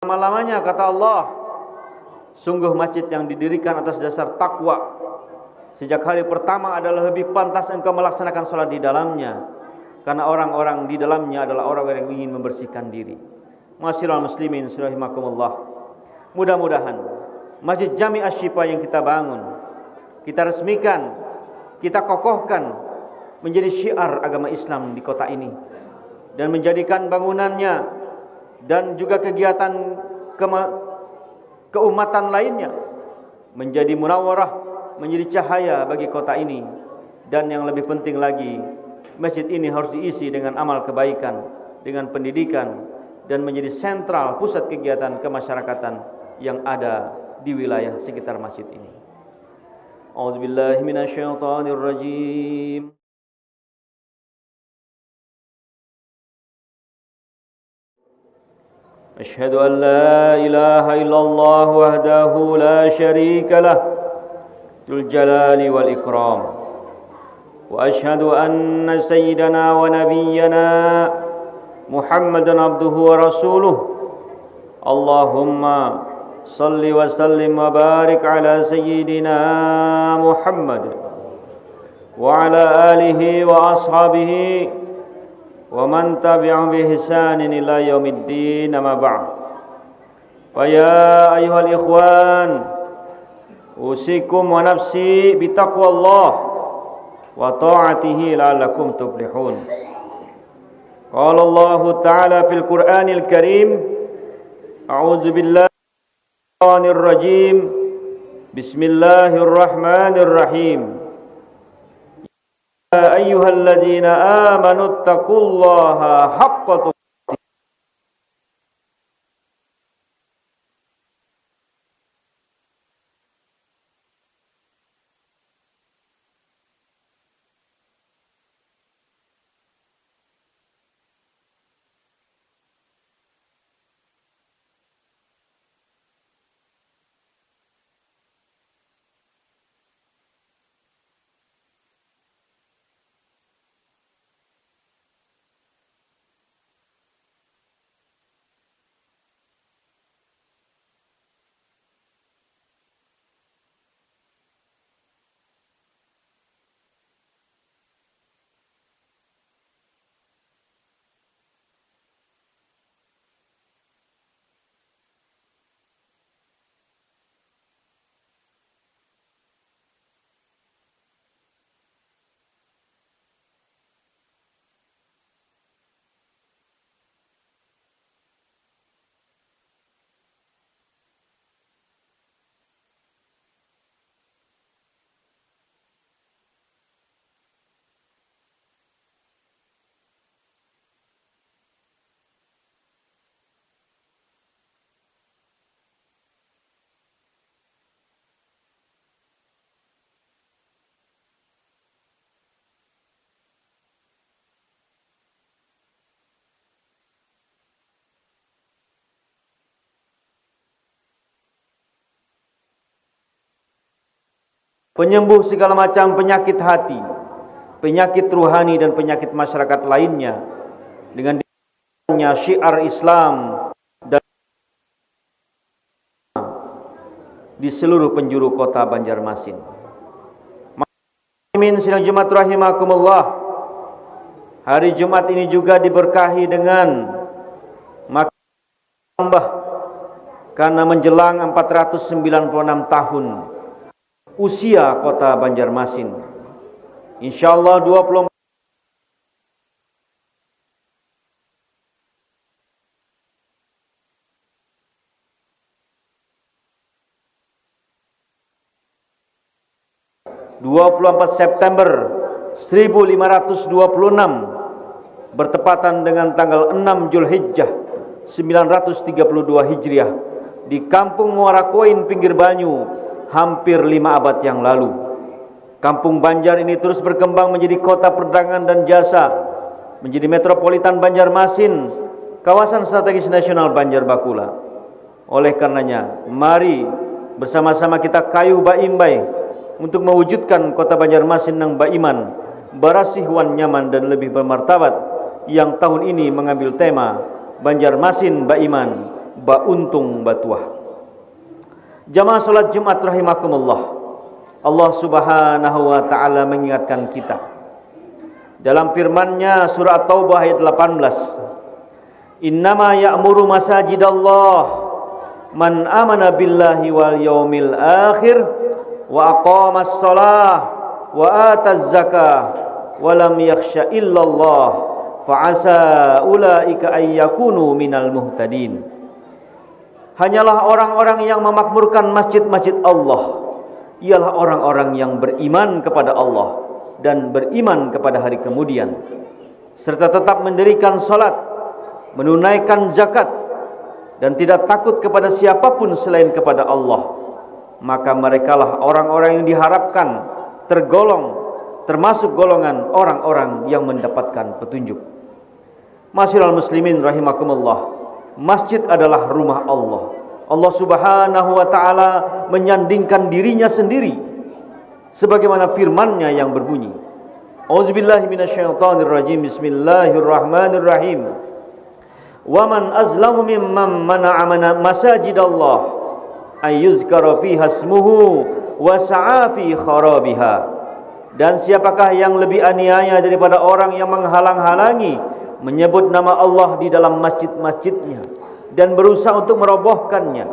selama-lamanya, kata Allah. Sungguh masjid yang didirikan atas dasar takwa sejak hari pertama adalah lebih pantas engkau melaksanakan salat di dalamnya, karena orang-orang di dalamnya adalah orang-orang yang ingin membersihkan diri. Ma'asyiral muslimin rahimakumullah. Mudah-mudahan Masjid Jami Asy-Syifa yang kita bangun, kita resmikan, kita kokohkan menjadi syiar agama Islam di kota ini, dan menjadikan bangunannya dan juga kegiatan keumatan lainnya menjadi munawwarah, menjadi cahaya bagi kota ini. Dan yang lebih penting lagi, masjid ini harus diisi dengan amal kebaikan, dengan pendidikan, dan menjadi sentral pusat kegiatan kemasyarakatan yang ada di wilayah sekitar masjid ini. A'udzubillahi minasyaitonir rajim. أشهد أن لا إله إلا الله وحده لا شريك له ذو الجلال والإكرام وأشهد أن سيدنا ونبينا محمدا عبده ورسوله اللهم صل وسلم وبارك على سيدنا محمد وعلى آله وأصحابه ومن تبعهم بإحسان إلى يوم الدين أما بعد فيا أيها الإخوان أوصيكم ونفسي بتقوى الله وطاعته لعلكم تفلحون قال الله تعالى في القرآن الكريم أعوذ بالله من الشيطان الرجيم بسم الله الرحمن الرحيم يا أيها الذين آمنوا اتقوا الله حق تقاته penyembuh segala macam penyakit hati, penyakit ruhani dan penyakit masyarakat lainnya dengan dikenalnya syiar Islam dan di seluruh penjuru kota Banjarmasin. Muslimin sidang Jumat rahimakumullah. Hari Jumat ini juga diberkahi dengan tambah karena menjelang 496 tahun usia kota Banjarmasin. Insyaallah 24 September 1526 bertepatan dengan tanggal 6 Zulhijjah 932 Hijriah di Kampung Muara Koin pinggir Banyu hampir 5 abad yang lalu. Kampung Banjar ini terus berkembang menjadi kota perdagangan dan jasa, menjadi metropolitan Banjarmasin, kawasan strategis nasional Banjar Bakula. Oleh karenanya, mari bersama-sama kita kayuh baimbai untuk mewujudkan kota Banjarmasin yang baiman, barasih wan nyaman dan lebih bermartabat, yang tahun ini mengambil tema Banjarmasin Baiman, ba untung batuah. Jamaah salat Jumat rahimakumullah, Allah Subhanahu wa taala mengingatkan kita dalam firman-Nya surah At-Taubah ayat 18, innama ya'muru masajidallah man amana billahi wal yaumil akhir wa aqamas shalah wa ataz zakah wa lam yakhsha illallah fa asa ulaika ay yakunu minal muhtadin. Hanyalah orang-orang yang memakmurkan masjid-masjid Allah ialah orang-orang yang beriman kepada Allah dan beriman kepada hari kemudian, serta tetap mendirikan salat, menunaikan zakat, dan tidak takut kepada siapapun selain kepada Allah. Maka merekalah orang-orang yang diharapkan termasuk golongan orang-orang yang mendapatkan petunjuk. Masyiral muslimin rahimakumullah, masjid adalah rumah Allah. Allah Subhanahu wa taala menyandingkan dirinya sendiri sebagaimana firman-Nya yang berbunyi, Auzubillahi minasyaitonirrajim, bismillahirrahmanirrahim. Wa man azlamu mimman mana'a masajidallah ay yuzkara fiha ismuhu wa sa'a fi kharabiha. Dan siapakah yang lebih aniaya daripada orang yang menghalang-halangi menyebut nama Allah di dalam masjid-masjidnya dan berusaha untuk merobohkannya.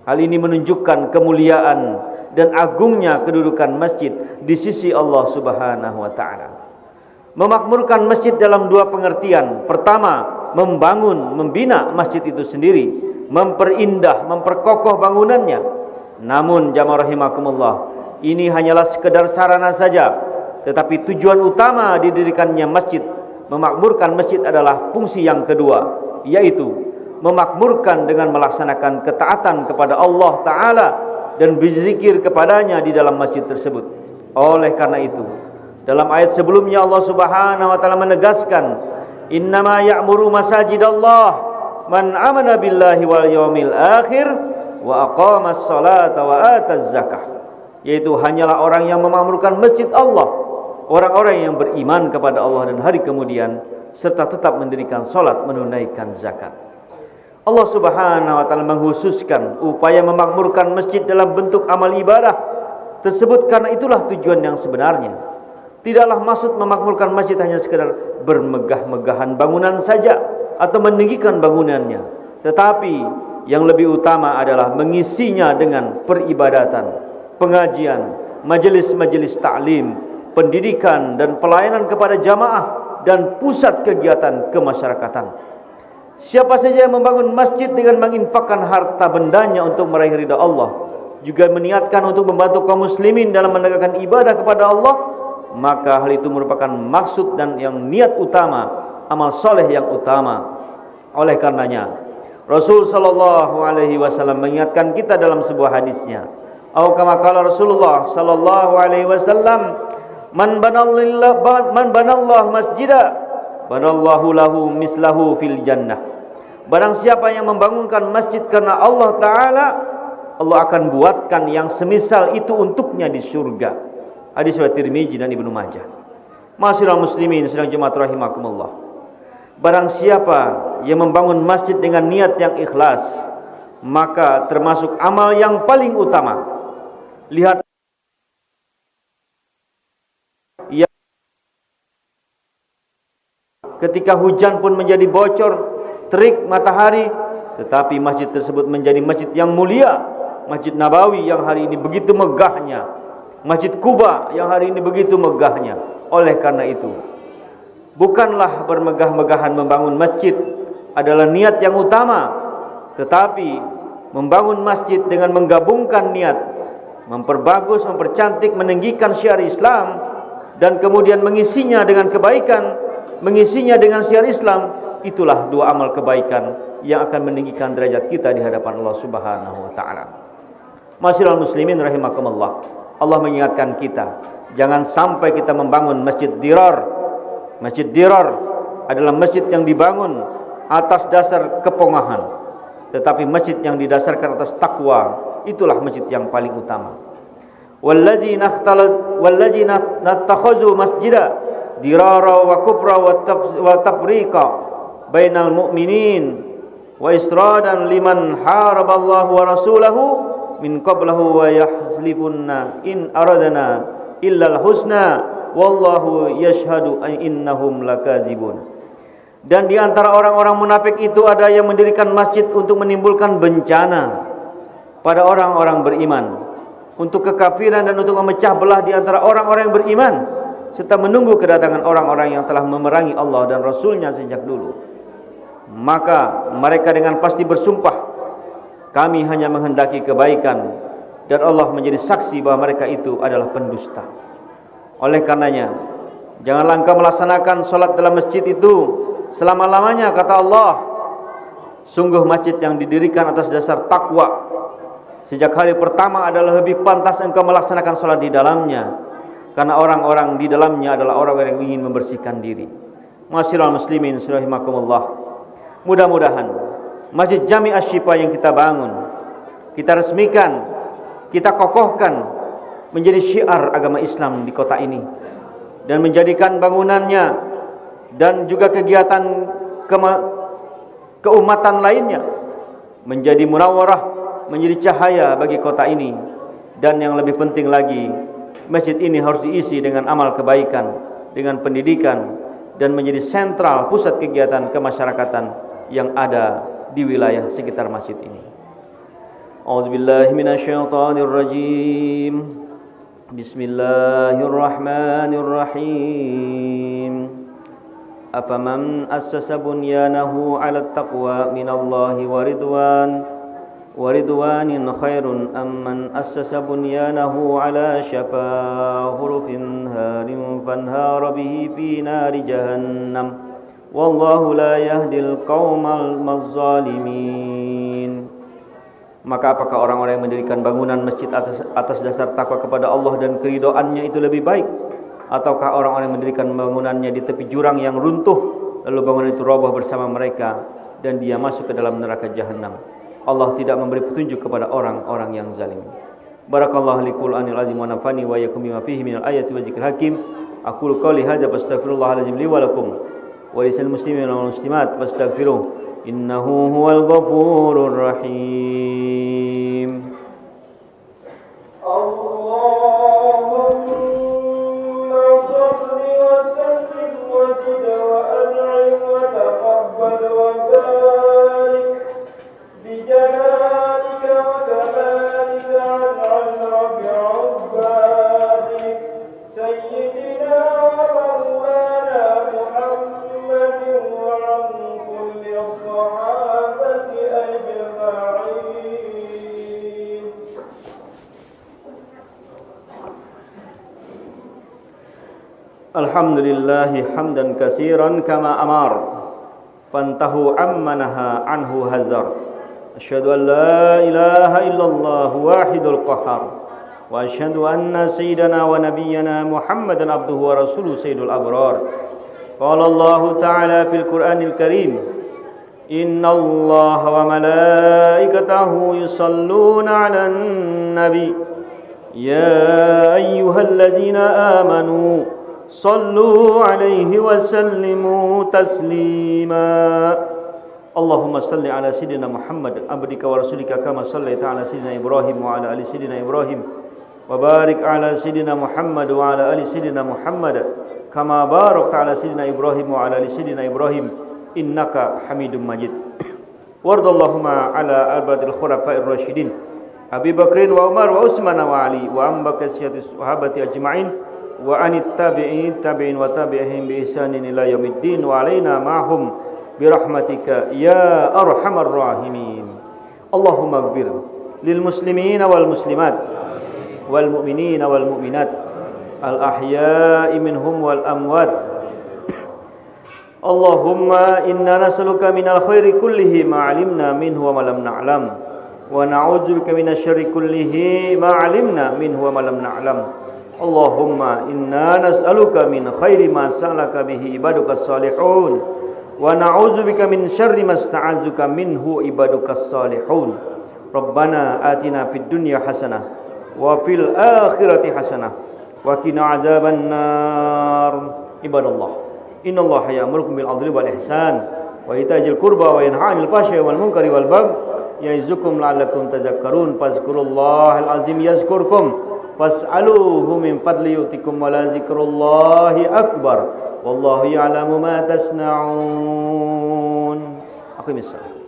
Hal ini menunjukkan kemuliaan dan agungnya kedudukan masjid di sisi Allah Subhanahu wa taala. Memakmurkan masjid dalam dua pengertian. Pertama, membina masjid itu sendiri, memperindah, memperkokoh bangunannya. Namun jamaah rahimakumullah, ini hanyalah sekedar sarana saja, tetapi tujuan utama didirikannya masjid, memakmurkan masjid adalah fungsi yang kedua, yaitu memakmurkan dengan melaksanakan ketaatan kepada Allah Ta'ala dan berzikir kepadanya di dalam masjid tersebut. Oleh karena itu, dalam ayat sebelumnya Allah Subhanahu wa taala menegaskan, innama ya'muru masajidallah man amana billahi wal yaumil akhir wa aqamas salata wa ataz zakah. Yaitu hanyalah orang yang memakmurkan masjid Allah, orang-orang yang beriman kepada Allah dan hari kemudian, serta tetap mendirikan salat, menunaikan zakat. Allah Subhanahu wa taala menghususkan upaya memakmurkan masjid dalam bentuk amal ibadah tersebut karena itulah tujuan yang sebenarnya. Tidaklah maksud memakmurkan masjid hanya sekedar bermegah-megahan bangunan saja atau meninggikan bangunannya, tetapi yang lebih utama adalah mengisinya dengan peribadatan, pengajian, majelis-majelis taklim, pendidikan dan pelayanan kepada jamaah dan pusat kegiatan kemasyarakatan. Siapa saja yang membangun masjid dengan menginfakkan harta bendanya untuk meraih ridha Allah, juga meniatkan untuk membantu kaum muslimin dalam menegakkan ibadah kepada Allah, maka hal itu merupakan maksud dan yang niat utama, amal soleh yang utama. Oleh karenanya Rasul sallallahu alaihi wasallam mengingatkan kita dalam sebuah hadisnya, atau kama qala Rasulullah sallallahu alaihi wasallam, man banallahu masjidah banallahu lahu mislahu fil jannah. Barang siapa yang membangunkan masjid karena Allah Ta'ala, Allah akan buatkan yang semisal itu untuknya di surga. Hadis riwayat Tirmizi dan Ibnu Majah. Masyiral muslimin sedang jemaat rahimakumullah, barang siapa yang membangun masjid dengan niat yang ikhlas, maka termasuk amal yang paling utama. Lihat ketika hujan pun menjadi bocor, terik matahari, tetapi masjid tersebut menjadi masjid yang mulia, Masjid Nabawi yang hari ini begitu megahnya, Masjid Kuba yang hari ini begitu megahnya. Oleh karena itu, bukanlah bermegah-megahan membangun masjid adalah niat yang utama, tetapi membangun masjid dengan menggabungkan niat, memperbagus, mempercantik, meninggikan syiar Islam, dan kemudian mengisinya dengan kebaikan, mengisinya dengan syiar Islam, itulah dua amal kebaikan yang akan meninggikan derajat kita di hadapan Allah Subhanahu wa taala. Masyiral muslimin rahimakumullah, Allah mengingatkan kita, jangan sampai kita membangun masjid dirar. Masjid dirar adalah masjid yang dibangun atas dasar kepongahan, tetapi masjid yang didasarkan atas takwa, itulah masjid yang paling utama. Walladzina nattakhazu masjida dirara wa kufra wa tafriqa bainal mu'minin wa isradan liman haraballahu wa rasulahu min qablahu wa yahlifunna in aradana illal husna wallahu yashhadu innahum lakadzibun. Dan di antara orang-orang munafik itu ada yang mendirikan masjid untuk menimbulkan bencana pada orang-orang beriman, untuk kekafiran dan untuk memecah belah di antara orang-orang yang beriman, serta menunggu kedatangan orang-orang yang telah memerangi Allah dan Rasulnya sejak dulu. Maka mereka dengan pasti bersumpah, kami hanya menghendaki kebaikan, dan Allah menjadi saksi bahwa mereka itu adalah pendusta. Oleh karenanya, janganlah engkau melaksanakan sholat dalam masjid itu selama-lamanya, kata Allah. Sungguh masjid yang didirikan atas dasar takwa sejak hari pertama adalah lebih pantas engkau melaksanakan sholat di dalamnya, karena orang-orang di dalamnya adalah orang-orang yang ingin membersihkan diri. Ma'asyiral muslimin rahimakumullah, mudah-mudahan Masjid Jami' Asy-Syifa yang kita bangun, kita resmikan, kita kokohkan menjadi syiar agama Islam di kota ini, dan menjadikan bangunannya dan juga kegiatan keumatan lainnya menjadi munawwarah, menjadi cahaya bagi kota ini. Dan yang lebih penting lagi, masjid ini harus diisi dengan amal kebaikan, dengan pendidikan, dan menjadi sentral pusat kegiatan kemasyarakatan yang ada di wilayah sekitar masjid ini. A'udzubillahi minasyaitonirrajim. Bismillahirrahmanirrahim. Afaman assasa bunyanahu 'ala taqwa minallahi wa ridwanin khairun amman assasa bunyanahu 'ala shafa hurufin harin fanhara bihi fi nari jahannam wallahu la yahdil qaumal mazzalimin. Maka apakah orang-orang yang mendirikan bangunan masjid atas dasar takwa kepada Allah dan keridhaannya itu lebih baik, ataukah orang-orang yang mendirikan bangunannya di tepi jurang yang runtuh, lalu bangunan itu roboh bersama mereka dan dia masuk ke dalam neraka jahanam? Allah tidak memberi petunjuk kepada orang-orang yang zalim. Barakallahu li Qur'anil azim wa nafani wa yakum bima fihi minal ayati wa dzikril hakim. Aqulu qouli hadza fastaghfirullahal azim li wa lakum wa lisal muslimin wal muslimat fastaghfiruh innahu huwal ghafurur rahim. Alhamdulillahi hamdan katsiran kama amar fantahu amma naha anhu hazar. Asyhadu an la ilaha illallah wahidul qahhar wa asyhadu anna sayyidana wa nabiyyana Muhammadan abduhu wa rasuluhu sayyidul abrar. Qala Allah ta'ala fil Qur'anil Karim, innallaha wa malaikatahu yusalluna 'alan nabi ya ayyuhalladzina amanu sallu alaihi wa sallimu taslima. Allahumma salli ala sayyidina Muhammad abdika wa rasulika kama sallaita ala sayyidina Ibrahim wa ala ali sayyidina Ibrahim wa barik ala sayyidina Muhammad wa ala ali sayyidina Muhammad kama barakta ala sayyidina Ibrahim wa ala ali sayyidina Ibrahim innaka Hamidum Majid. Wardallahumma ala arba'il khulafa'ir rasyidin Abi Bakrin wa Umar wa Utsman wa Ali wa ambaka sayyidis sahabati ajma'in wa anit tabi'in wa tabi'ihim bi ihsanin ila yaumiddin wa alaina ma'hum bi rahmatika ya arhamar rahimin. Allahumma ighfir lil muslimina wal muslimat wal mu'minina wal mu'minat al ahya'i minhum wal amwat. Allahumma inna nas'aluka minal khairi kullihi ma 'alimna minhu wa ma lam na'lam wa na'udzubika minasy syarri kullihi ma 'alimna minhu wa ma lam na'lam. Allahumma inna nas'aluka min khairi ma sa'alaka bihi ibadukas salihun wa na'udzubika min syarri ma sta'azuka minhu ibadukas salihun. Rabbana atina fid dunya hasanah wa fil akhirati hasanah wa qina adzaban nar. Ibadallah, innallaha ya'murukum bil 'adli wal ihsan wa ita'il qurba wa yanha 'anil fahsya'i wal munkari wal baghi ya'izukum la'allakum tadhakkarun fazkurullahal azim yazkurkum fas'aluhu min fadli yu'tikum wa la zikrullahi akbar wallahu ya'lamu ma tasna'un. Aqimis salat.